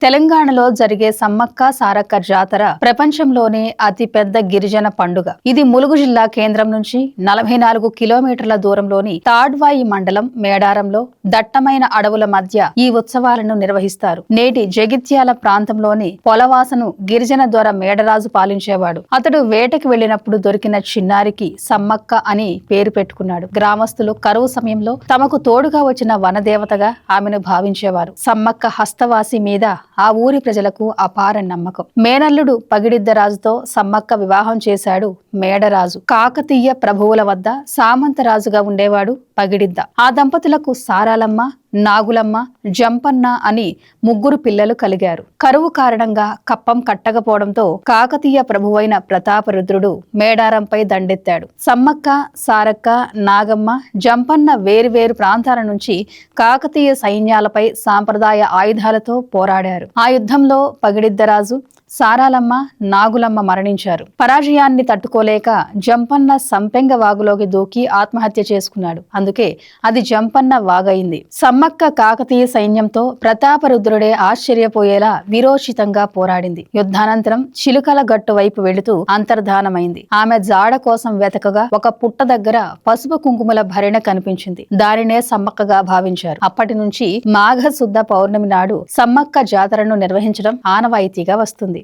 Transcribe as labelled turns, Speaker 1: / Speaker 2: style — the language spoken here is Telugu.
Speaker 1: తెలంగాణలో జరిగే సమ్మక్క సారక్క జాతర ప్రపంచంలోనే అతిపెద్ద గిరిజన పండుగ. ఇది ములుగు జిల్లా కేంద్రం నుంచి 44 కిలోమీటర్ల దూరంలోని తాడ్వాయి మండలం మేడారంలో దట్టమైన అడవుల మధ్య ఈ ఉత్సవాలను నిర్వహిస్తారు. నేటి జగిత్యాల ప్రాంతంలోని పొలవాసను గిరిజన దొర మేడరాజు పాలించేవాడు. అతడు వేటకి వెళ్లినప్పుడు దొరికిన చిన్నారికి సమ్మక్క అని పేరు పెట్టుకున్నాడు. గ్రామస్తులు కరువు సమయంలో తమకు తోడుగా వచ్చిన వనదేవతగా ఆమెను భావించేవారు. సమ్మక్క హస్తవాసి మీద ఆ ఊరి ప్రజలకు అపార నమ్మకం. మేనల్లుడు పగిడిద్దరాజుతో సమ్మక్క వివాహం చేశాడు మేడరాజు. కాకతీయ ప్రభువుల వద్ద సామంతరాజుగా ఉండేవాడు పగిడిద్ద. ఆ దంపతులకు సారాలమ్మ, నాగులమ్మ, జంపన్న అని 3 పిల్లలు కలిగారు. కరువు కారణంగా కప్పం కట్టకపోవడంతో కాకతీయ ప్రభువైన ప్రతాపరుద్రుడు మేడారంపై దండెత్తాడు. సమ్మక్క, సారక్క, నాగమ్మ, జంపన్న వేరువేరు ప్రాంతాల నుంచి కాకతీయ సైన్యాలపై సాంప్రదాయ ఆయుధాలతో పోరాడారు. ఆ యుద్ధంలో పగిడిద్దరాజు, సారాలమ్మ, నాగులమ్మ మరణించారు. పరాజయాన్ని తట్టుకోలేక జంపన్న సంపెంగ వాగులోకి దూకి ఆత్మహత్య చేసుకున్నాడు. అందుకే అది జంపన్న వాగయింది. సమ్మక్క కాకతీయ సైన్యంతో ప్రతాపరుద్రుడే ఆశ్చర్యపోయేలా వీరోచితంగా పోరాడింది. యుద్ధానంతరం చిలుకల గట్టు వైపు వెళుతూ అంతర్ధానమైంది. ఆమె జాడ కోసం వెతకగా ఒక పుట్ట దగ్గర పసుపు కుంకుమల భరిణ కనిపించింది. దానినే సమ్మక్కగా భావించారు. అప్పటి నుంచి మాఘ శుద్ధ పౌర్ణమి నాడు సమ్మక్క జాతరను నిర్వహించడం ఆనవాయితీగా వస్తుంది.